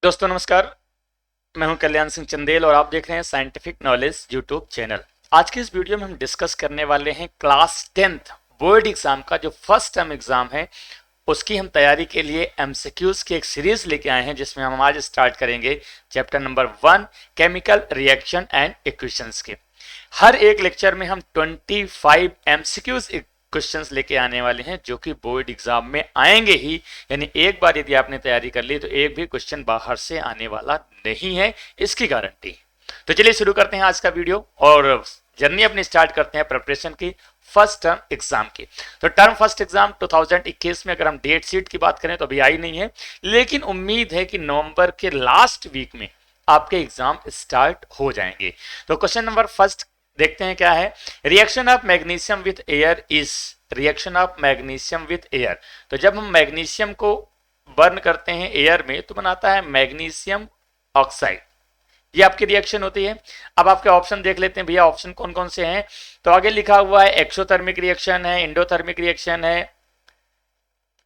दोस्तों नमस्कार। मैं हूं कल्याण सिंह चंदेल और आप देख रहे हैं साइंटिफिक नॉलेज यूट्यूब चैनल। आज की इस वीडियो में हम डिस्कस करने वाले हैं क्लास 10th बोर्ड एग्जाम का जो फर्स्ट टर्म एग्जाम है उसकी हम तैयारी के लिए एमसीक्यूज की एक सीरीज लेके आए हैं, जिसमें हम आज स्टार्ट करेंगे chapter number 1 chemical reaction and equations के। हर एक लेक्चर में हम 25 एमसीक्यूज क्वेश्चंस लेके आने वाले हैं जो कि बोर्ड एग्जाम में आएंगे ही। यानी एक बार यदि आपने तैयारी कर ली तो एक भी क्वेश्चन बाहर से आने वाला नहीं है, इसकी गारंटी। तो चलिए शुरू करते हैं आज का वीडियो और जर्नी अपनी स्टार्ट करते हैं प्रिपरेशन की फर्स्ट टर्म एग्जाम की। तो टर्म फर्स्ट एग्जाम 2021 में अगर हम डेट शीट की बात करें तो अभी आई नहीं है, लेकिन उम्मीद है कि नवंबर के लास्ट वीक में आपके एग्जाम स्टार्ट हो जाएंगे। तो क्वेश्चन नंबर फर्स्ट देखते हैं क्या है। Reaction of magnesium with air is, reaction of magnesium with air. तो जब हम मैग्नीशियम को बर्न करते हैं एयर में तो बनाता है मैग्नीशियम ऑक्साइड, ये आपकी रिएक्शन होती है। अब आपके ऑप्शन देख लेते हैं भैया, ऑप्शन कौन कौन से हैं। तो आगे लिखा हुआ है एक्सोथर्मिक रिएक्शन है, इंडोथर्मिक रिएक्शन है,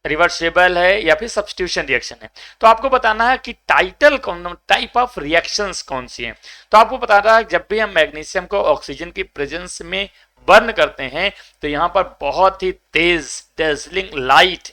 रिवर्सिबल है या फिर सब्स्टिट्यूशन रिएक्शन है। तो आपको बताना है कि टाइटल कौन, टाइप ऑफ रिएक्शंस कौन सी हैं। तो आपको बताना है जब भी हम मैग्नीशियम को ऑक्सीजन की प्रेजेंस में बर्न करते हैं तो यहां पर बहुत ही तेज डेजलिंग लाइट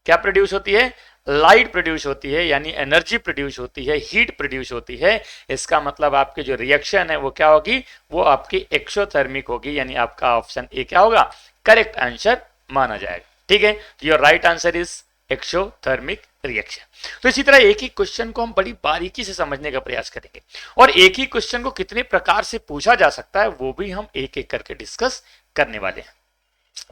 क्या प्रोड्यूस होती है, लाइट प्रोड्यूस होती है, यानी एनर्जी प्रोड्यूस होती है, हीट प्रोड्यूस होती है। इसका मतलब आपकी जो रिएक्शन है वो क्या होगी, वो आपकी एक्सोथर्मिक होगी, यानी आपका ऑप्शन ए क्या होगा, करेक्ट आंसर माना जाएगा। ठीक है, your right answer is exothermic reaction. तो इसी तरह एक ही क्वेश्चन को हम बड़ी बारीकी से समझने का प्रयास करेंगे और एक ही क्वेश्चन को कितने प्रकार से पूछा जा सकता है वो भी हम एक एक करके डिस्कस करने वाले हैं।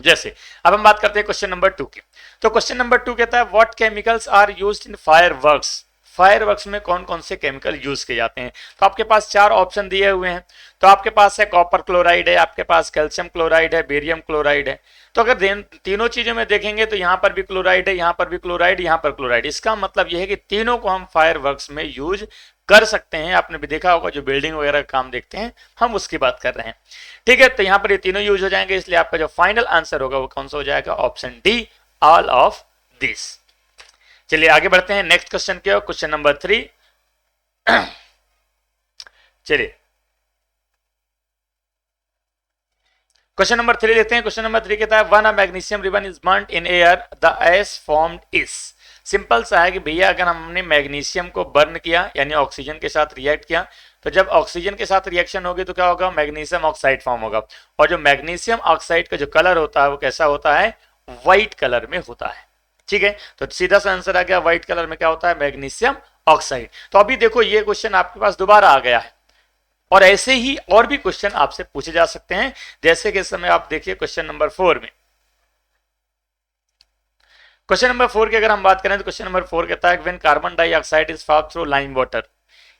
जैसे अब हम बात करते हैं क्वेश्चन नंबर 2 की। तो क्वेश्चन नंबर 2 कहता है what chemicals are used in fireworks, fireworks में कौन कौन से केमिकल यूज किए जाते हैं। तो आपके पास चार ऑप्शन दिए हुए हैं। तो आपके पास है कॉपर क्लोराइड है, आपके पास कैल्शियम क्लोराइड है, बेरियम क्लोराइड है। तो अगर तीनों चीजों में देखेंगे तो यहां पर भी क्लोराइड है, यहां पर भी क्लोराइड, यहां पर क्लोराइड। इसका मतलब यह है कि तीनों को हम फायरवर्क्स में यूज कर सकते हैं। आपने भी देखा होगा जो बिल्डिंग वगैरह का काम देखते हैं हम उसकी बात कर रहे हैं। ठीक है, तो यहां पर ये तीनों यूज हो जाएंगे, इसलिए आपका जो फाइनल आंसर होगा वो कौन सा हो जाएगा, option D, all of this. चलिए आगे बढ़ते हैं नेक्स्ट क्वेश्चन के, क्वेश्चन नंबर 3। चलिए क्वेश्चन नंबर 3 लेते हैं। क्वेश्चन नंबर 3 कहता है one a magnesium ribbon is burned in air the S formed is. Simple सा है कि भैया अगर हमने मैग्नीशियम को बर्न किया यानी ऑक्सीजन के साथ रिएक्ट किया तो जब ऑक्सीजन के साथ रिएक्शन होगी तो क्या होगा, मैग्नीशियम ऑक्साइड फॉर्म होगा। और जो मैग्नीशियम ऑक्साइड का जो कलर होता है वो कैसा होता है, व्हाइट कलर में होता है। ठीक है, तो सीधा सा आंसर आ गया, व्हाइट कलर में क्या होता है, मैग्नीशियम ऑक्साइड। तो अभी देखो ये क्वेश्चन आपके पास दोबारा आ गया है और ऐसे ही और भी क्वेश्चन आपसे पूछे जा सकते हैं। जैसे कि इस समय आप देखिए क्वेश्चन नंबर 4 में, क्वेश्चन नंबर 4 की अगर हम बात करें तो क्वेश्चन नंबर 4 कहता है when carbon dioxide is pass through lime water,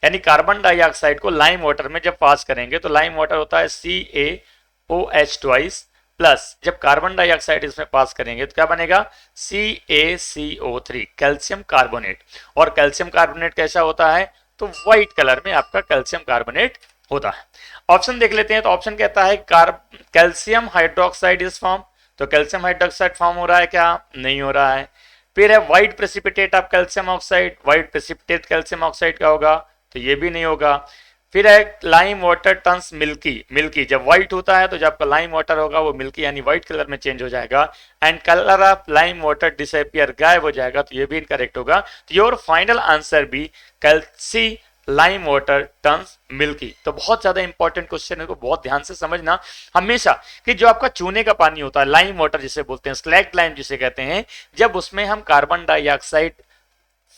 यानी कार्बन डाइऑक्साइड को लाइम वाटर में जब पास करेंगे तो लाइम वाटर होता है CaOH ट्वाइस प्लस जब कार्बन डाइऑक्साइड इसमें पास करेंगे तो क्या बनेगा, CaCO3 कैल्शियम कार्बोनेट। और कैल्शियम कार्बोनेट कैसा होता है, तो व्हाइट कलर में आपका कैल्शियम कार्बोनेट होता है। ऑप्शन देख लेते हैं। तो ऑप्शन कहता है कैल्शियम हाइड्रोक्साइड इज फॉर्म, तो कैल्शियम हाइड्रोक्साइड फॉर्म हो रहा है क्या, नहीं हो रहा है। फिर है white precipitate of calcium oxide, white precipitate calcium oxide का होगा, तो ये भी नहीं होगा। फिर है lime water turns milky, milky जब व्हाइट होता है तो जब आपका लाइम वाटर होगा वो मिल्की यानी व्हाइट कलर में चेंज हो जाएगा। And colour of lime water disappear, गायब हो जाएगा, तो ये भी इनकरेक्ट होगा। तो योर फाइनल आंसर भी कैल्सी लाइम वाटर टर्न्स मिल्की। तो बहुत ज्यादा इंपॉर्टेंट क्वेश्चन है, को बहुत ध्यान से समझना हमेशा कि जो आपका चूने का पानी होता है, लाइम वाटर जिसे बोलते हैं, स्लैग लाइम जिसे कहते हैं, जब उसमें हम कार्बन डाइऑक्साइड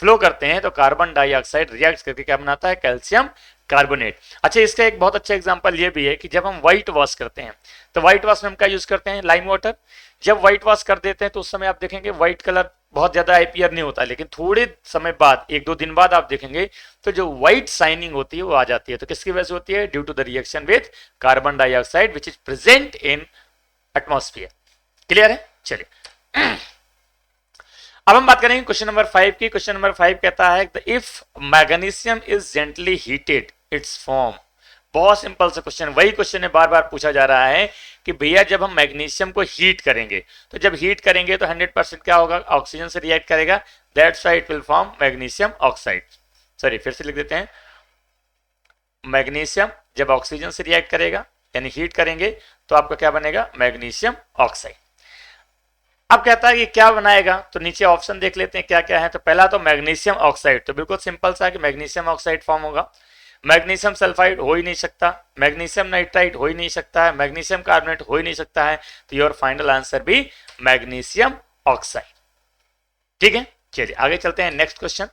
फ्लो करते हैं तो कार्बन डाइऑक्साइड रिएक्ट करके क्या बनाता है, कैल्शियम कार्बोनेट। अच्छा, इसका एक बहुत अच्छा एग्जांपल ये भी है कि जब हम व्हाइट वॉश करते हैं तो व्हाइट वॉश में हम क्या यूज करते हैं, लाइम वाटर। जब व्हाइट वॉश कर देते हैं तो उस समय आप देखेंगे व्हाइट कलर बहुत ज्यादा अपीयर नहीं होता, लेकिन थोड़े समय बाद, एक दो दिन बाद आप देखेंगे तो जो व्हाइट शाइनिंग होती है वो आ जाती है। तो किसकी वजह से होती है, due to the reaction with carbon dioxide which is present in atmosphere. Clear है। चलिए अब हम बात करेंगे क्वेश्चन नंबर 5 की। क्वेश्चन नंबर 5 कहता है if magnesium is gently heated it's form बहुत सिंपल सा क्वेश्चन, वही क्वेश्चन है बार बार पूछा जा रहा है कि भैया जब हम मैग्नीशियम को हीट करेंगे तो जब हीट करेंगे तो 100% क्या होगा, ऑक्सीजन से रिएक्ट करेगा, that's why it will form magnesium oxide. Sorry फिर से लिख देते हैं, मैग्नीशियम जब ऑक्सीजन से रिएक्ट करेगा यानी हीट करेंगे तो आपका क्या बनेगा, मैग्नीशियम ऑक्साइड। अब कहता है कि क्या बनाएगा, तो नीचे ऑप्शन देख लेते हैं क्या क्या है। तो पहला तो मैग्नीशियम ऑक्साइड, तो बिल्कुल सिंपल सा है कि मैग्नीशियम ऑक्साइड फॉर्म होगा। मैग्नीशियम सल्फाइड हो ही नहीं सकता, मैग्नीशियम नाइट्राइट हो ही नहीं सकता है, मैग्नीशियम कार्बोनेट हो ही नहीं सकता है, तो योर फाइनल आंसर भी मैग्नीशियम ऑक्साइड। ठीक है, चलिए आगे चलते हैं नेक्स्ट क्वेश्चन।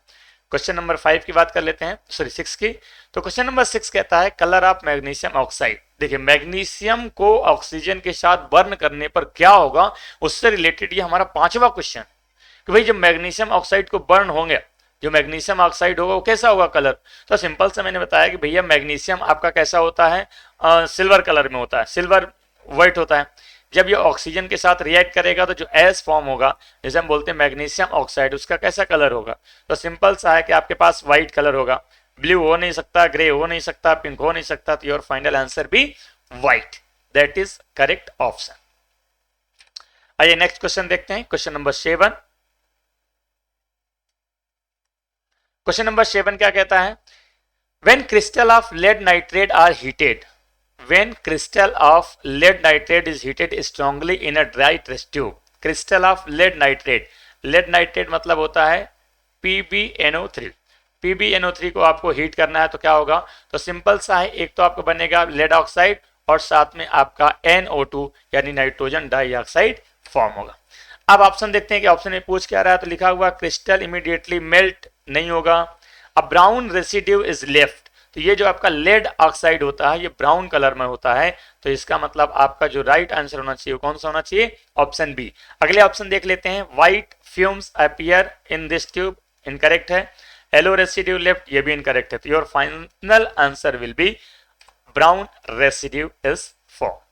क्वेश्चन नंबर 5 की बात कर लेते हैं, सॉरी 6 की। तो क्वेश्चन नंबर 6 कहता है कलर ऑफ मैग्नीशियम ऑक्साइड। देखिए मैग्नीशियम को ऑक्सीजन के साथ बर्न करने पर क्या होगा, उससे रिलेटेड ये हमारा 5वां क्वेश्चन कि भाई जब मैग्नीशियम ऑक्साइड को बर्न होंगे, जो मैग्नीशियम ऑक्साइड होगा वो कैसा होगा कलर। तो सिंपल से मैंने बताया कि भैया मैग्नीशियम आपका कैसा होता है, सिल्वर कलर में होता है, सिल्वर व्हाइट होता है। जब ये ऑक्सीजन के साथ रिएक्ट करेगा तो जो एस फॉर्म होगा, जैसे हम बोलते हैं मैग्नीशियम ऑक्साइड, उसका कैसा कलर होगा, तो सिंपल सा है कि आपके पास व्हाइट कलर होगा, ब्लू हो नहीं सकता, ग्रे हो नहीं सकता, पिंक हो नहीं सकता, तो योर फाइनल आंसर भी white, that is correct option. आइए नेक्स्ट क्वेश्चन देखते हैं, क्वेश्चन नंबर 7। क्वेश्चन नंबर 7 क्या कहता है, when crystal of lead nitrate are heated, when crystal of lead nitrate is heated strongly in a dry test tube, crystal of lead nitrate मतलब होता है PbNO3, PbNO3 को आपको हीट करना है तो क्या होगा, तो सिंपल सा है, एक तो आपको बनेगा लेड ऑक्साइड और साथ में आपका NO2 यानी नाइट्रोजन डाइऑक्साइड फॉर्म होगा। अब ऑप्शन देखते हैं कि ऑप्शन में पूछ क्या रहा है, तो लिखा हुआ क्रिस्टल इमीडिएटली मेल्ट नहीं होगा, अ ब्राउन रेसिड्यू इज लेफ्ट, तो ये जो आपका लेड ऑक्साइड होता है ये ब्राउन कलर में होता है, तो इसका मतलब आपका जो राइट आंसर होना चाहिए कौन सा होना चाहिए, ऑप्शन बी। अगले ऑप्शन देख लेते हैं, white fumes appear in this tube, incorrect है, येलो रेसिड्यू लेफ्ट, ये भी इनकरेक्ट है, तो your final answer will B brown residue is form.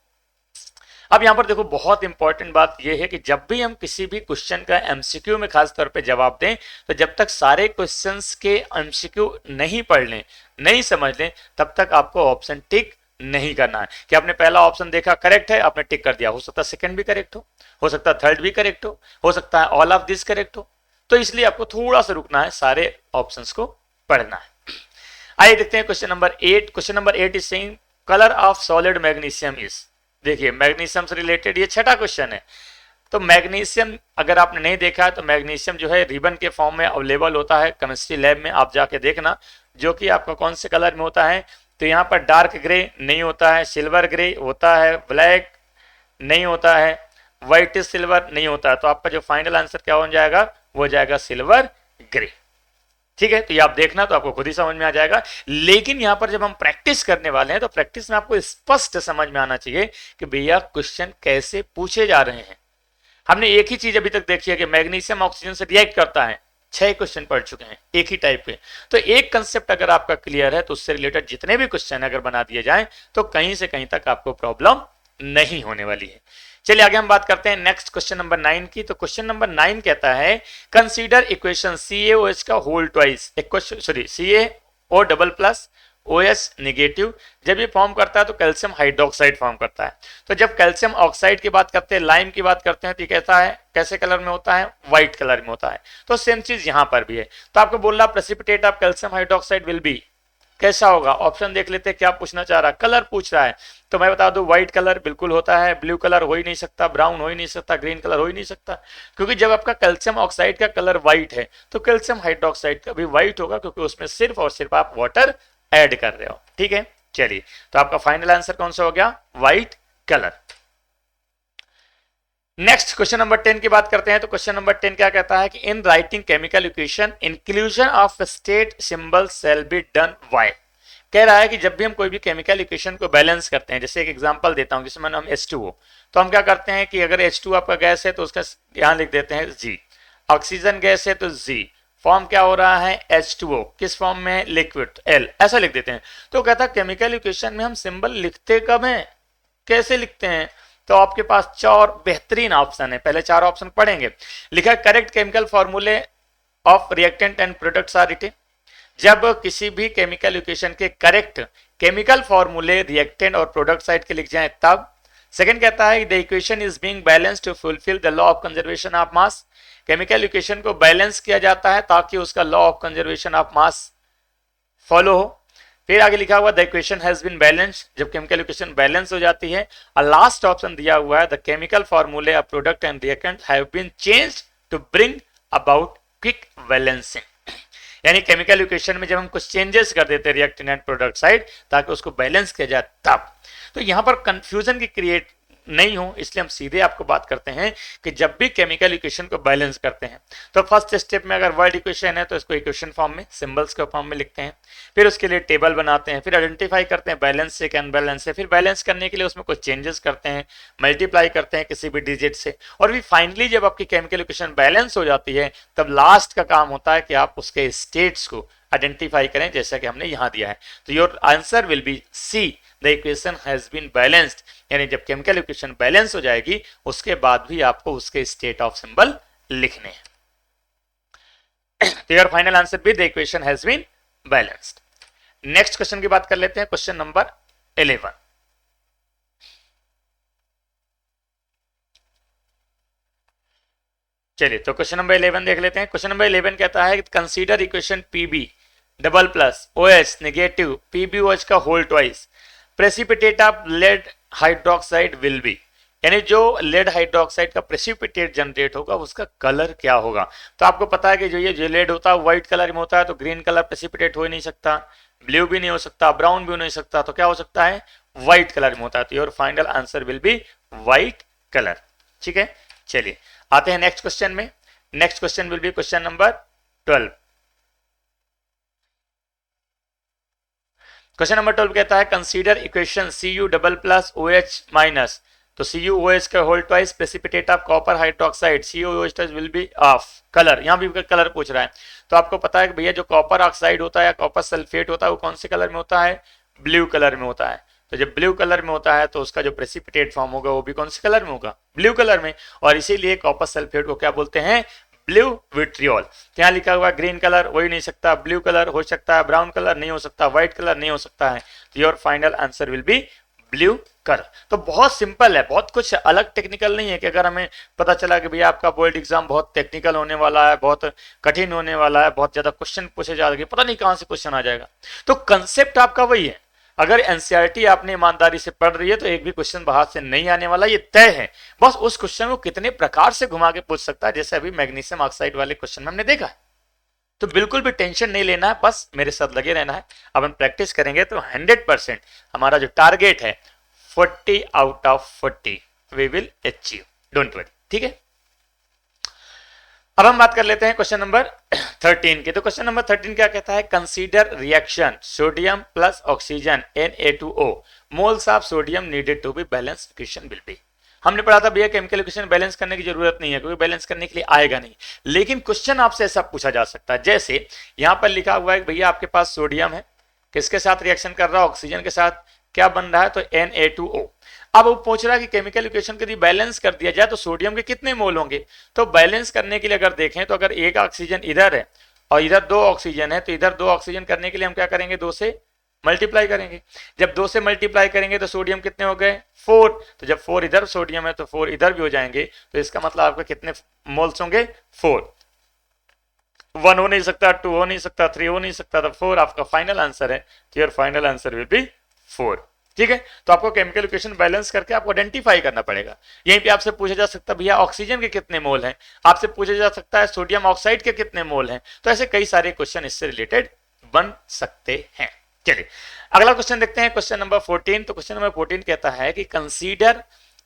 अब यहां पर देखो बहुत इंपॉर्टेंट बात यह है कि जब भी हम किसी भी क्वेश्चन का एमसीक्यू में खास तौर पे जवाब दें तो जब तक सारे क्वेश्चंस के एमसीक्यू नहीं पढ़ लें, नहीं समझ लें, तब तक आपको ऑप्शन टिक नहीं करना है। कि आपने पहला ऑप्शन देखा करेक्ट है, आपने टिक कर दिया, हो सकता है सेकंड भी करेक्ट हो सकता है थर्ड भी करेक्ट हो सकता है ऑल ऑफ दिस करेक्ट हो, तो इसलिए आपको थोड़ा सा रुकना है, सारे ऑप्शंस को पढ़ना है। आइए देखते हैं question number 8। Question number 8 is saying colour of solid magnesium is, देखिए मैग्नीशियम से रिलेटेड ये 6ठा क्वेश्चन है। तो मैग्नीशियम अगर आपने नहीं देखा है तो मैग्नीशियम जो है रिबन के फॉर्म में अवेलेबल होता है केमिस्ट्री लैब में, आप जाके देखना, जो कि आपका कौन से कलर में होता है, तो यहाँ पर डार्क ग्रे नहीं होता है, सिल्वर ग्रे होता है, ब्लैक नहीं होता है, व्हाइट सिल्वर नहीं होता है, तो आपका जो फाइनल आंसर क्या हो जाएगा, वो हो जाएगा सिल्वर ग्रे। ठीक है, तो ये आप देखना तो आपको खुद ही समझ में आ जाएगा। लेकिन यहां पर जब हम प्रैक्टिस करने वाले हैं तो प्रैक्टिस में आपको स्पष्ट समझ में आना चाहिए कि भैया क्वेश्चन कैसे पूछे जा रहे हैं। हमने एक ही चीज अभी तक देखी है कि मैग्नीशियम ऑक्सीजन से रिएक्ट करता है, 6 क्वेश्चन पढ़ चुके हैं एक ही टाइप के। तो एक कंसेप्ट अगर आपका क्लियर है तो उससे रिलेटेड जितने भी क्वेश्चन अगर बना दिए जाएं तो कहीं से कहीं तक आपको प्रॉब्लम नहीं होने वाली है। चलिए आगे हम बात करते हैं नेक्स्ट क्वेश्चन नंबर 9 की। तो क्वेश्चन नंबर 9 कहता है कंसीडर इक्वेशन CaOH का whole twice, CaO double plus OH negative जब ये फॉर्म करता है तो कैल्शियम हाइड्रोक्साइड फॉर्म करता है। तो जब कैल्शियम ऑक्साइड की बात करते हैं, लाइम की बात करते हैं, तो ये कहता है कैसे कलर में होता है, व्हाइट कलर में होता है। तो सेम चीज यहां पर भी है। तो आपको बोल रहा precipitate of calcium hydroxide will B, कैसा होगा, ऑप्शन देख लेते हैं क्या पूछना चाह रहा है, कलर पूछ रहा है। तो मैं बता दूं व्हाइट कलर बिल्कुल होता है, ब्लू कलर हो ही नहीं सकता, ब्राउन हो ही नहीं सकता, ग्रीन कलर हो ही नहीं सकता, क्योंकि जब आपका कैल्शियम ऑक्साइड का कलर व्हाइट है तो कैल्शियम हाइड्रोक्साइड का भी व्हाइट होगा, क्योंकि उसमें सिर्फ और सिर्फ आप वाटर ऐड कर रहे हो। ठीक है, चलिए तो आपका फाइनल आंसर कौन सा हो गया, white colour. Next question number 10 की बात करते हैं। तो क्वेश्चन नंबर 10 क्या कहता है कि in writing chemical equation inclusion of state symbol shall be done why. कह रहा है कि जब भी हम कोई भी केमिकल इक्वेशन को बैलेंस करते हैं, जैसे एक एग्जांपल देता हूं, जिसमें हम H2O, तो हम क्या करते हैं कि अगर H2 आपका गैस है तो उसका यहां लिख देते हैं G, ऑक्सीजन गैस है तो G, फॉर्म क्या हो रहा है H2O, किस फॉर्म में, लिक्विड L, ऐसा लिख देते हैं। तो कहता है केमिकल इक्वेशन में हम सिंबल लिखते कब हैं, कैसे लिखते हैं, तो आपके पास 4 बेहतरीन ऑप्शन है। पहले 4 ऑप्शन पढ़ेंगे। लिखा correct chemical formulae of reactant and products are written, जब किसी भी केमिकल इक्वेशन के करेक्ट केमिकल फॉर्मूले रिएक्टेंट और प्रोडक्ट साइड के लिख जाएं तब। सेकंड कहता है the equation is being balanced to fulfil the law of conservation of mass. Chemical equation को बैलेंस किया जाता है ताकि उसका law of conservation of mass follow हो। फिर आगे लिखा हुआ the equation has been balanced, जब केमिकल इक्वेशन बैलेंस हो जाती है। और लास्ट ऑप्शन दिया हुआ है the chemical formulae of product and reactant have been changed to bring about quick balancing. यानी केमिकल इक्वेशन में जब हम कुछ चेंजेस कर देते हैं रिएक्टेंट एंड प्रोडक्ट साइड ताकि उसको बैलेंस किया जाए तब। तो यहां पर कंफ्यूजन की क्रिएट नहीं हो इसलिए हम सीधे आपको बात करते हैं कि जब भी केमिकल इक्वेशन को बैलेंस करते हैं तो फर्स्ट स्टेप में अगर वर्ड इक्वेशन है तो इसको इक्वेशन फॉर्म में सिंबल्स के फॉर्म में लिखते हैं, फिर उसके लिए टेबल बनाते हैं, फिर आइडेंटिफाई करते हैं बैलेंस से अनबैलेंस से, फिर बैलेंस करने के लिए उसमें कुछ चेंजेस करते हैं, मल्टीप्लाई करते हैं किसी भी डिजिट से, और फिर फाइनली जब आपकी केमिकल इक्वेशन बैलेंस हो जाती है तब लास्ट का काम होता है कि आप उसके स्टेट्स को आइडेंटिफाई करें जैसा कि हमने यहां दिया है। तो your answer will be C, the equation has been balanced. यानी जब केमिकल इक्वेशन बैलेंस हो जाएगी उसके बाद भी आपको उसके स्टेट ऑफ सिंबल लिखने हैं। तो योर फाइनल आंसर भी the equation has been balanced. Next question की बात कर लेते हैं, क्वेश्चन नंबर 11। चलिए तो क्वेश्चन नंबर 11 देख लेते हैं। क्वेश्चन नंबर 11 कहता है consider equation PB double plus OH negative PbOH का whole twice precipitate of lead hydroxide will be. यानी जो लेड हाइड्रोक्साइड का प्रेसिपिटेट जनरेट होगा उसका कलर क्या होगा। तो आपको पता है कि जो लेड होता है व्हाइट कलर में होता है, तो ग्रीन कलर प्रेसिपिटेट हो ही नहीं सकता, ब्लू भी नहीं हो सकता, ब्राउन भी हो नहीं सकता, तो क्या हो सकता है व्हाइट कलर में होता है। तो your final answer will be white colour. ठीक है, चलिए आते हैं नेक्स्ट क्वेश्चन में। Next question will be question number 12। Question number 12 कहता है consider equation Cu double plus OH minus, तो CuOH का whole twice precipitate of copper hydroxide CuOH will be of colour. यहां भी कलर पूछ रहा है, तो आपको पता है कि भैया जो कॉपर ऑक्साइड होता है या कॉपर सल्फेट होता है वो कौन से कलर में होता है, ब्लू कलर में होता है। तो जब ब्लू कलर में होता है तो उसका जो प्रेसिपिटेट फॉर्म होगा वो भी कौन से कलर में होगा, ब्लू कलर में, और इसीलिए कॉपर सल्फेट को क्या बोलते हैं, ब्लू विट्रियोल। यहाँ लिखा हुआ ग्रीन कलर हो ही नहीं सकता, ब्लू कलर हो सकता है, ब्राउन कलर नहीं हो सकता, व्हाइट कलर नहीं हो सकता है। तो your final answer will B blue colour. तो बहुत सिंपल है, बहुत कुछ अलग टेक्निकल नहीं है कि अगर हमें पता चला कि भैया आपका बोर्ड एग्जाम बहुत टेक्निकल होने वाला है, बहुत कठिन होने वाला है, बहुत ज्यादा क्वेश्चन पूछे जाएंगे, पता नहीं कहां से क्वेश्चन आ जाएगा। तो कंसेप्ट आपका वही है। अगर एनसीईआरटी आपने ईमानदारी से पढ़ रही है तो एक भी क्वेश्चन बाहर से नहीं आने वाला, ये तय है। बस उस क्वेश्चन को कितने प्रकार से घुमा के पूछ सकता है, जैसे अभी मैग्नीशियम ऑक्साइड वाले क्वेश्चन में हमने देखा है। तो बिल्कुल भी टेंशन नहीं लेना है, बस मेरे साथ लगे रहना है। अब हम प्रैक्टिस करेंगे तो 100% हमारा जो टारगेट है 40 out of 40 we will achieve, don't worry. ठीक है, अब हम बात कर लेते हैं क्वेश्चन नंबर 13 के। तो क्वेश्चन नंबर 13 क्या कहता है, consider reaction sodium plus oxygen Na2O moles of sodium needed to be balance equation will be. हमने पढ़ा था भैया केमिकल इक्वेशन बैलेंस करने की जरूरत नहीं है क्योंकि बैलेंस करने के लिए आएगा नहीं, लेकिन क्वेश्चन आपसे ऐसा पूछा जा सकता है। जैसे यहां पर लिखा हुआ है भैया आपके पास सोडियम है, किसके साथ रिएक्शन कर रहा है, ऑक्सीजन के साथ, क्या बन रहा है, तो Na2O। अब वो पूछ रहा है कि केमिकल इक्वेशन यदि बैलेंस कर दिया जाए तो सोडियम के कितने मोल होंगे। तो बैलेंस करने के लिए अगर देखें तो अगर एक ऑक्सीजन इधर है और इधर 2 ऑक्सीजन है, तो इधर 2 ऑक्सीजन करने के लिए हम क्या करेंगे, 2 से मल्टीप्लाई करेंगे। जब 2 से मल्टीप्लाई करेंगे तो सोडियम कितने हो गए, 4। तो जब 4 इधर सोडियम है तो 4 इधर भी हो जाएंगे, तो इसका मतलब आपका कितने मोल्स होंगे, 4। 1 हो नहीं सकता, 2 हो नहीं सकता, 3 हो नहीं सकता, तो 4 आपका फाइनल आंसर है। तो your final answer will B 4। ठीक है, तो आपको केमिकल इक्वेशन बैलेंस करके आपको आइडेंटिफाई करना पड़ेगा। यहीं पे आपसे पूछा जा सकता है भैया ऑक्सीजन के कितने मोल हैं, आपसे पूछा जा सकता है सोडियम ऑक्साइड के कितने मोल हैं। तो ऐसे कई सारे क्वेश्चन इससे रिलेटेड बन सकते हैं। चलिए अगला क्वेश्चन देखते हैं, क्वेश्चन नंबर 14। तो क्वेश्चन नंबर 14 कहता है कि consider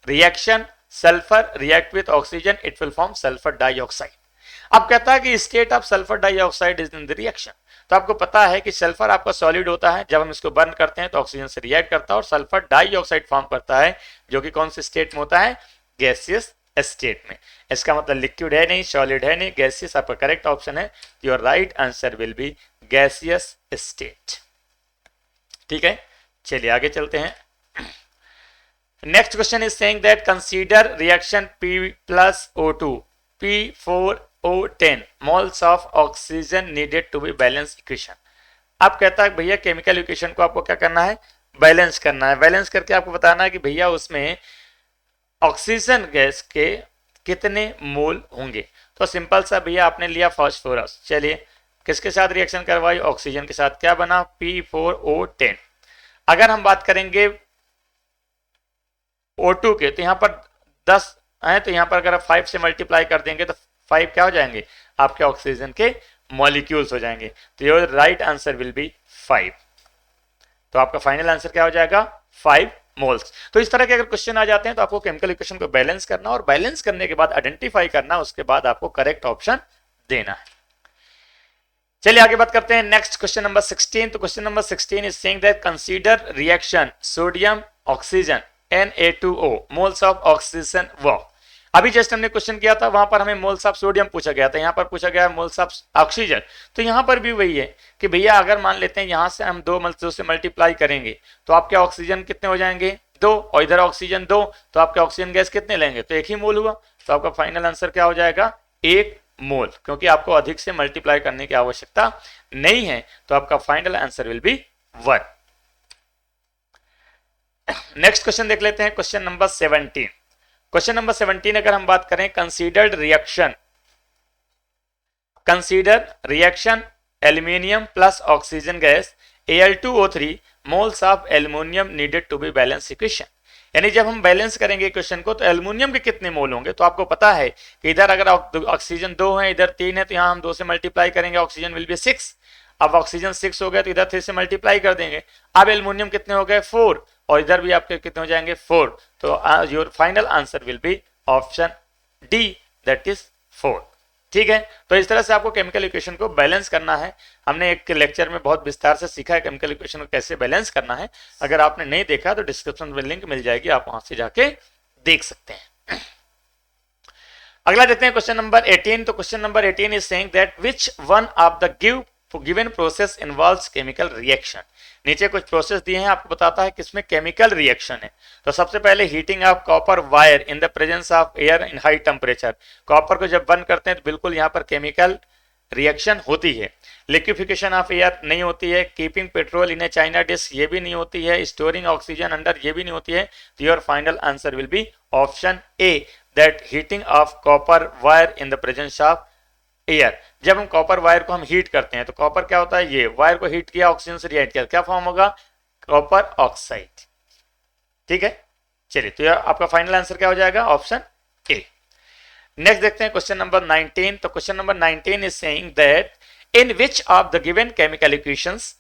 reaction sulphur react with oxygen it will form sulphur dioxide. अब कहता है कि state of sulphur dioxide is in the reaction. तो आपको पता है कि सल्फर आपका सॉलिड होता है, जब हम इसको बर्न करते हैं तो ऑक्सीजन से रिएक्ट करता है और सल्फर डाइऑक्साइड फॉर्म करता है, जो कि कौन से स्टेट में होता है, गैसियस स्टेट में। इसका मतलब लिक्विड है नहीं, सॉलिड है नहीं, गैसियस आपका करेक्ट ऑप्शन है। Your right answer will B gaseous state. ठीक है, चलिए आगे चलते हैं। Next question is saying that consider reaction P plus O2 P4O10 moles of oxygen needed to be balanced equation। अब कहता है भैया केमिकल इक्वेशन को आपको क्या करना है, बैलेंस करना है। बैलेंस करके आपको बताना है कि भैया उसमें ऑक्सीजन गैस के कितने मोल होंगे। तो सिंपल सा भैया आपने लिया फास्फोरस, चलिए किसके साथ रिएक्शन करवाई, ऑक्सीजन के साथ, क्या बना P4O10। अगर हम बात करेंगे O2 के तो यहां पर 10 है, तो यहां पर अगर आप 5 से मल्टीप्लाई कर देंगे तो 5 क्या हो जाएंगे, आपके ऑक्सीजन के मॉलिक्यूल्स हो जाएंगे। तो your right answer will B 5। तो आपका फाइनल आंसर क्या हो जाएगा, 5 मोल्स। तो इस तरह के अगर क्वेश्चन आ जाते हैं तो आपको केमिकल इक्वेशन को बैलेंस करना, और बैलेंस करने के बाद आइडेंटिफाई करना, उसके बाद आपको करेक्ट ऑप्शन देना है। चलिए आगे बात करते हैं नेक्स्ट क्वेश्चन नंबर 16। तो question number 16 is saying that consider reaction sodium oxygen Na2O moles of oxygen वो। अभी जस्ट हमने क्वेश्चन किया था, वहां पर हमें मोल्स ऑफ सोडियम पूछा गया था, यहां पर पूछा गया मोल्स ऑफ ऑक्सीजन। तो यहां पर भी वही है कि भैया अगर मान लेते हैं यहां से हम 2 से मल्टीप्लाई करेंगे तो आपके ऑक्सीजन कितने हो जाएंगे, 2, और इधर ऑक्सीजन 2, तो आपके ऑक्सीजन गैस कितने लेंगे, तो 1 ही मोल हुआ। तो आपका फाइनल आंसर क्या हो जाएगा, 1 मोल, क्योंकि आपको अधिक से मल्टीप्लाई करने की आवश्यकता नहीं है। तो आपका final answer will B 1। Next question देख लेते हैं, क्वेश्चन नंबर 17। क्वेश्चन नंबर 17 अगर हम बात करें, consider reaction aluminium plus oxygen gas Al2O3 moles of aluminium needed to be balance equation. यानी जब हम बैलेंस करेंगे इक्वेशन को तो एल्यूमिनियम के कितने मोल होंगे। तो आपको पता है कि इधर अगर ऑक्सीजन 2 है, इधर 3 है, तो यहां हम 2 से मल्टीप्लाई करेंगे, ऑक्सीजन विल बी 6। अब ऑक्सीजन 6 हो गया तो इधर 3 से मल्टीप्लाई कर देंगे। अब एल्यूमिनियम कितने हो गए, 4, और इधर भी आपके कितने हो जाएंगे, 4। तो your final answer will be option D, that is 4। ठीक है, तो इस तरह से आपको केमिकल इक्वेशन को बैलेंस करना है। हमने एक लेक्चर में बहुत विस्तार से सीखा है केमिकल इक्वेशन को कैसे बैलेंस करना है। अगर आपने नहीं देखा तो डिस्क्रिप्शन में लिंक मिल जाएगी, आप वहां से जाके देख सकते हैं। अगला देखते हैं क्वेश्चन नंबर 18। तो question number 18 is saying that which one of the given process involves chemical reaction. नीचे कुछ प्रोसेस दिए हैं, आपको बताता है किसमें केमिकल रिएक्शन है। तो सबसे पहले heating of copper wire in the presence of air in high temperature. Copper को जब बर्न करते हैं तो बिल्कुल यहाँ पर केमिकल रिएक्शन होती है। लिक्विफिकेशन ऑफ एयर नहीं होती है। Keeping petrol in A China dish, ये भी नहीं होती है। स्टोरिंग ऑक्सीजन अंडर, ये भी नहीं होती है। तो your final answer will be option A, that heating of copper wire in the presence of air. जब हम कॉपर वायर को हम हीट करते हैं तो कॉपर क्या होता है, ये वायर को हीट किया, ऑक्सीजन से रिएक्ट किया, क्या फॉर्म होगा, कॉपर ऑक्साइड। ठीक है, चलिए तो आपका फाइनल आंसर क्या हो जाएगा, ऑप्शन ए। नेक्स्ट देखते हैं क्वेश्चन नंबर 19। तो question number 19 is saying that in which of the given chemical equations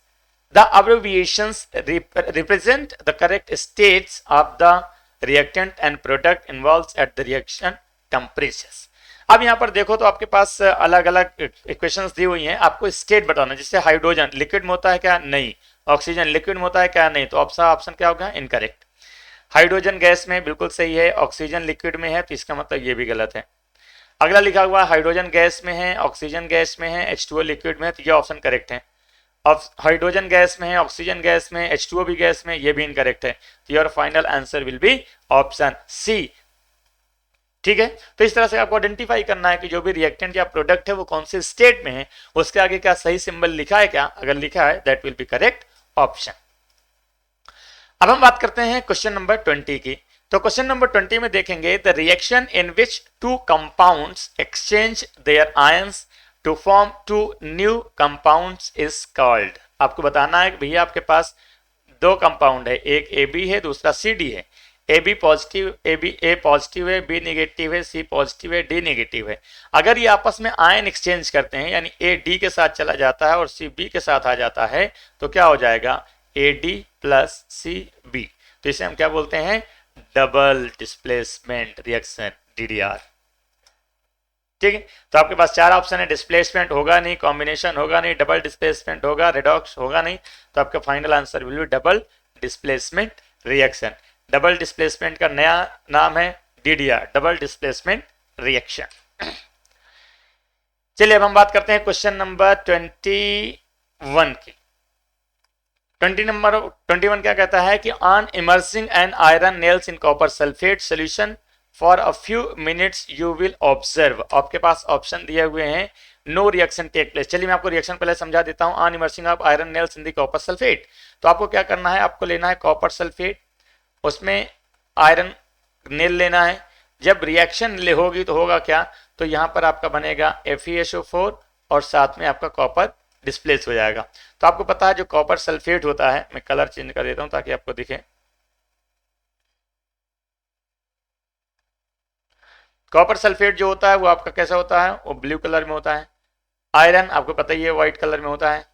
the अब्रिविएशंस represent the correct states of the reactant and product involves at the reaction temperatures. अब यहाँ पर देखो तो आपके पास अलग अलग इक्वेशंस दी हुई हैं, आपको स्टेट बताना। जैसे हाइड्रोजन लिक्विड में होता है क्या, नहीं। ऑक्सीजन लिक्विड में होता है क्या, नहीं। तो ऑप्शन क्या होगा, इनकरेक्ट। हाइड्रोजन गैस में बिल्कुल सही है, ऑक्सीजन लिक्विड में है, तो इसका मतलब ये भी गलत है। अगला लिखा हुआ हाइड्रोजन गैस में है, ऑक्सीजन गैस में है, H2O लिक्विड में है, तो ये ऑप्शन करेक्ट है। अब हाइड्रोजन गैस में है, ऑक्सीजन गैस में, H2O भी गैस में, ये भी इनकरेक्ट है। तो your final answer will be option C. ठीक है, तो इस तरह से आपको आइडेंटिफाई करना है कि जो भी रिएक्टेंट या प्रोडक्ट है वो कौन से स्टेट में है, उसके आगे क्या सही सिंबल लिखा है क्या, अगर लिखा है that will be correct option. अब हम बात करते हैं क्वेश्चन नंबर 20 की। तो क्वेश्चन नंबर 20 में देखेंगे the reaction in which 2 compounds exchange their ions to form 2 new compounds is called. आपको बताना है कि भैया आपके पास 2 कंपाउंड है, एक AB है, दूसरा CD है। AB पॉजिटिव, A पॉजिटिव है, B नेगेटिव है, C पॉजिटिव है, D नेगेटिव है। अगर ये आपस में आयन एक्सचेंज करते हैं, यानी A D के साथ चला जाता है और C B के साथ आ जाता है, तो क्या हो जाएगा, AD प्लस CB। तो इसे हम क्या बोलते हैं, डबल डिस्प्लेसमेंट रिएक्शन, DDR। ठीक है, तो आपके पास 4 ऑप्शन है, डिस्प्लेसमेंट होगा नहीं, कॉम्बिनेशन होगा नहीं, डबल डिस्प्लेसमेंट होगा, रेडॉक्स होगा नहीं। तो आपका final answer will B double displacement reaction. Double displacement का नया नाम है DDR, डबल डिस्प्लेसमेंट रिएक्शन। चलिए अब हम बात करते हैं क्वेश्चन नंबर 21 की। 21 क्या कहता है कि on immersing an iron nails in copper sulphate solution for a few minutes you will observe. आपके पास ऑप्शन दिए हुए हैं, नो रिएक्शन टेक प्लेस। चलिए मैं आपको रिएक्शन पहले समझा देता हूं। On immersing of iron nails in the copper sulphate, तो आपको क्या करना है, आपको लेना है कॉपर सल्फेट, उसमें आयरन नेल लेना है। जब रिएक्शन होगी तो होगा क्या, तो यहां पर आपका बनेगा FeSO4 और साथ में आपका कॉपर डिस्प्लेस हो जाएगा। तो आपको पता है जो कॉपर सल्फेट होता है, मैं कलर चेंज कर देता हूं ताकि आपको दिखे। कॉपर सल्फेट जो होता है वो आपका कैसा होता है, वो ब्लू कलर में होता है। आयरन आपको पता ही है व्हाइट कलर में होता है।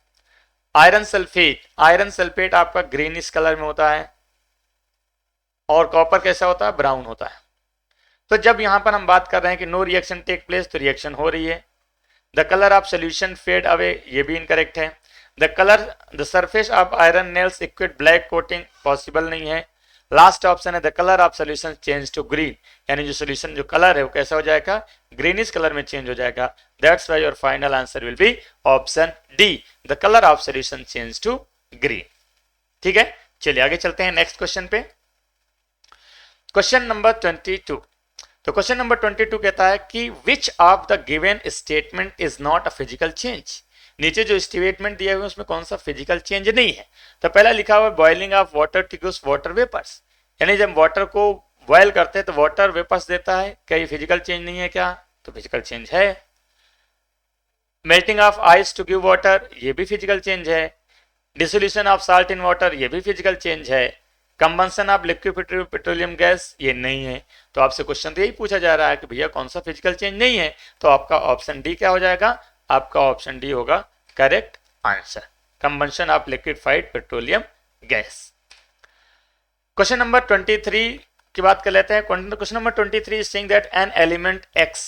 आयरन सल्फेट आपका ग्रीनिश कलर में होता है और कॉपर कैसा होता है, ब्राउन होता है। तो जब यहां पर हम बात कर रहे हैं कि नो रिएक्शन टेक प्लेस, तो रिएक्शन हो रही है। The colour of solution fade away, ये भी इनकरेक्ट है। The surface of iron nails acquire black coating, possible नहीं है। लास्ट ऑप्शन है the colour of solution change to green, यानी जो सोल्यूशन जो कलर है वो कैसा हो जाएगा, ग्रीनिश कलर में चेंज हो जाएगा। That's why your final answer will be option D, the colour of solution change to green. ठीक है, चलिए आगे चलते हैं नेक्स्ट क्वेश्चन पे। Question number 22। तो क्वेश्चन नंबर 22 कहता है कि which of the given statement is not a physical change. नीचे जो स्टेटमेंट दिया हुआ है उसमें कौन सा फिजिकल चेंज नहीं है। तो पहला लिखा हुआ है बॉइलिंग ऑफ वाटर टिक्यूस वाटर वेपर्स, यानी जब वाटर को बॉयल करते हैं तो वाटर वेपर्स देता है, क्या ये फिजिकल चेंज नहीं है क्या, तो फिजिकल चेंज है। Melting of ice to give water, ये भी फिजिकल चेंज है। Dissolution of salt in water, ये भी फिजिकल चेंज है। Combustion of liquid petroleum gas, ये नहीं है। तो आपसे क्वेश्चन तो यही पूछा जा रहा है कि भैया कौन सा फिजिकल चेंज नहीं है, तो आपका ऑप्शन डी क्या हो जाएगा, आपका ऑप्शन डी होगा correct answer, combustion of liquefied petroleum gas. Question number 23 की बात कर लेते हैं। Question number 23 is saying that an element X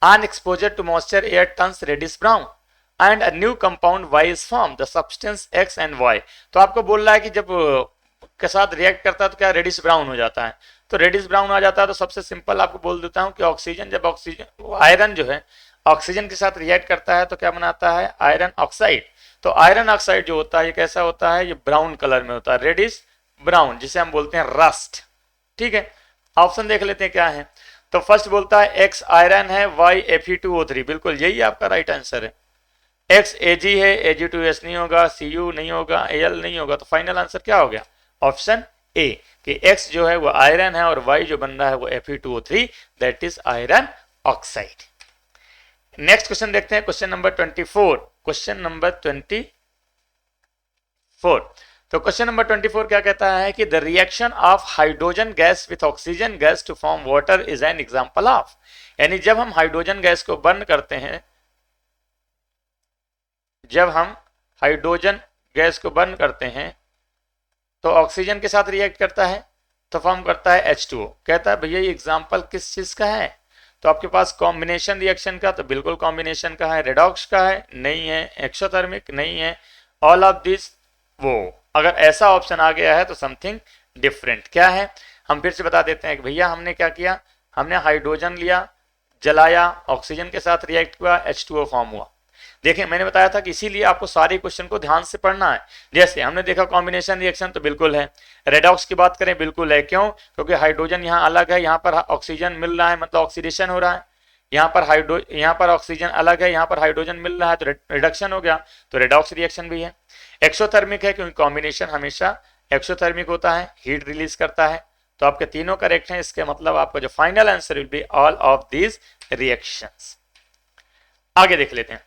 on exposure to moisture air turns reddish brown and a new compound Y is form, the substance X and Y. तो आपको बोल रहा है कि जब के साथ रिएक्ट करता है तो क्या रेडिश ब्राउन हो जाता है। तो रेडिश ब्राउन आ जाता है तो सबसे सिंपल आपको बोल देता हूं कि ऑक्सीजन, जब ऑक्सीजन आयरन जो है ऑक्सीजन के साथ रिएक्ट करता है तो क्या बनाता है, आयरन ऑक्साइड। तो आयरन ऑक्साइड जो होता है ये कैसा होता है, ये ब्राउन कलर में होता है, रेडिश ब्राउन, जिसे हम बोलते हैं रस्ट। ठीक है, ऑप्शन देख लेते हैं क्या है। तो फर्स्ट बोलता है एक्स आयरन है, वाई Fe2O3, बिल्कुल यही आपका राइट आंसर है। एक्स Ag है, Ag2S नहीं होगा, Cu नहीं होगा, Al नहीं होगा, तो फाइनल आंसर क्या हो गया, ऑप्शन ए कि एक्स जो है वो आयरन है और वाई जो बन रहा है वो Fe2O3, that is iron oxide. Next question देखते हैं, क्वेश्चन नंबर 24। क्वेश्चन नंबर 24, तो क्वेश्चन नंबर 24 क्या कहता है कि the reaction of hydrogen gas with oxygen gas to form water is an example of, यानी जब हम हाइड्रोजन गैस को बर्न करते हैं, जब हम हाइड्रोजन गैस को बर्न करते हैं तो ऑक्सीजन के साथ रिएक्ट करता है तो फॉर्म करता है H2O। कहता है भैया ये एग्जांपल किस चीज का है, तो आपके पास कॉम्बिनेशन रिएक्शन का, तो बिल्कुल कॉम्बिनेशन का है। रेडॉक्स का है, नहीं है। एक्सोथर्मिक, नहीं है। ऑल ऑफ दिस, वो अगर ऐसा ऑप्शन आ गया है तो समथिंग डिफरेंट। क्या है, हम फिर से बता देते हैं कि भैया हमने क्या किया, हमने हाइड्रोजन लिया, जलाया, ऑक्सीजन के साथ रिएक्ट हुआ, H2O फॉर्म हुआ। देखिए मैंने बताया था कि इसीलिए आपको सारे क्वेश्चन को ध्यान से पढ़ना है। जैसे हमने देखा कॉम्बिनेशन रिएक्शन तो बिल्कुल है, रेडॉक्स की बात करें बिल्कुल है। क्यों, क्योंकि हाइड्रोजन यहाँ अलग है, यहाँ पर ऑक्सीजन मिल रहा है, मतलब ऑक्सीडेशन हो रहा है। यहाँ पर ऑक्सीजन अलग है, यहाँ पर हाइड्रोजन मिल रहा है तो रिडक्शन हो गया, तो रेडॉक्स रिएक्शन भी है। एक्सोथर्मिक है क्योंकि कॉम्बिनेशन हमेशा एक्सोथर्मिक होता है, हीट रिलीज करता है। तो आपके तीनों करेक्ट हैं, इसके मतलब आपका जो final answer will be all of these reactions. आगे देख लेते हैं।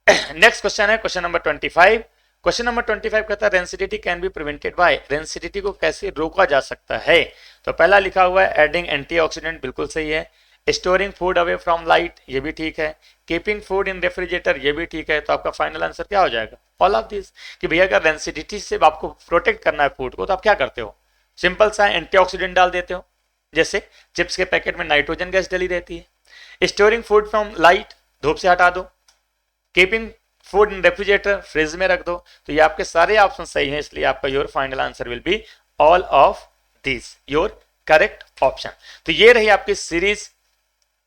नेक्स्ट क्वेश्चन है क्वेश्चन नंबर 25। क्वेश्चन नंबर 25 कहता है rancidity can be prevented by, rancidity को कैसे रोका जा सकता है। तो पहला लिखा हुआ है एडिंग एंटीऑक्सीडेंट, बिल्कुल सही है। Storing food away from light, ये भी ठीक है। कीपिंग फूड इन रेफ्रिजरेटर, ये भी ठीक है। तो आपका फाइनल आंसर क्या हो जाएगा, ऑल ऑफ दिस। कि भैया अगर रेंसिडिटी से आपको प्रोटेक्ट करना है फूड को तो आप क्या करते हो, सिंपल सा एंटीऑक्सीडेंट डाल देते हो। जैसे चिप्स के पैकेट में नाइट्रोजन गैस डली रहती है। स्टोरिंग फूड फ्रॉम लाइट, धूप से हटा दो। Keeping food in refrigerator, fridge में रख दो। तो ये आपके सारे ऑप्शन सही हैं, इसलिए आपका your final answer will be all of this, your correct option. तो ये रही आपकी सीरीज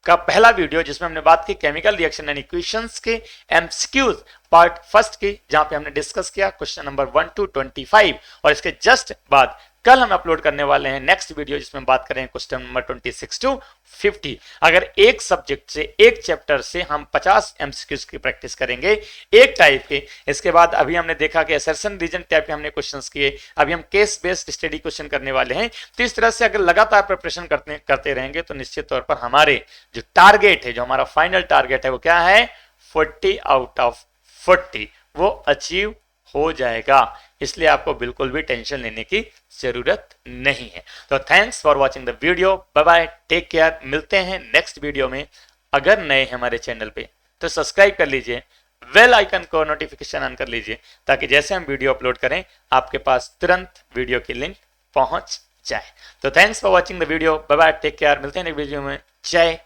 का पहला वीडियो जिसमें हमने बात की केमिकल रिएक्शन एंड इक्वेशंस के एमसीक्यूज पार्ट फर्स्ट की, जहां पे हमने डिस्कस किया क्वेश्चन नंबर 1 to 25 और इसके जस्ट बाद कल हम अपलोड करने वाले हैं नेक्स्ट वीडियो, जिसमें बात करें क्वेश्चन नंबर 26 टू 50। अगर एक सब्जेक्ट से, एक चैप्टर से हम 50 एमसीक्यूज की प्रैक्टिस करेंगे एक टाइप के। इसके बाद अभी हमने देखा कि असर्शन रीजन टाइप के हमने क्वेश्चंस किए, अभी हम केस बेस्ड स्टडी क्वेश्चन करने वाले हैं। तो इस तरह से अगर लगातार प्रिपरेशन करते रहेंगे तो निश्चित तौर पर हमारे जो टारगेट है, जो हमारा फाइनल टारगेट है, वो क्या है, 40 आउट ऑफ 40 वो अचीव हो जाएगा। इसलिए आपको बिल्कुल भी टेंशन लेने की जरूरत नहीं है। तो thanks for watching the video, bye bye, take care. मिलते हैं नेक्स्ट वीडियो में। अगर नए हैं हमारे चैनल पे तो सब्सक्राइब कर लीजिए, बेल आइकन को नोटिफिकेशन ऑन कर लीजिए, ताकि जैसे हम वीडियो अपलोड करें आपके पास तुरंत वीडियो की लिंक पहुंच जाए। तो thanks for watching the video, bye bye, take care. मिलते हैं नेक्स्ट वीडियो में। जय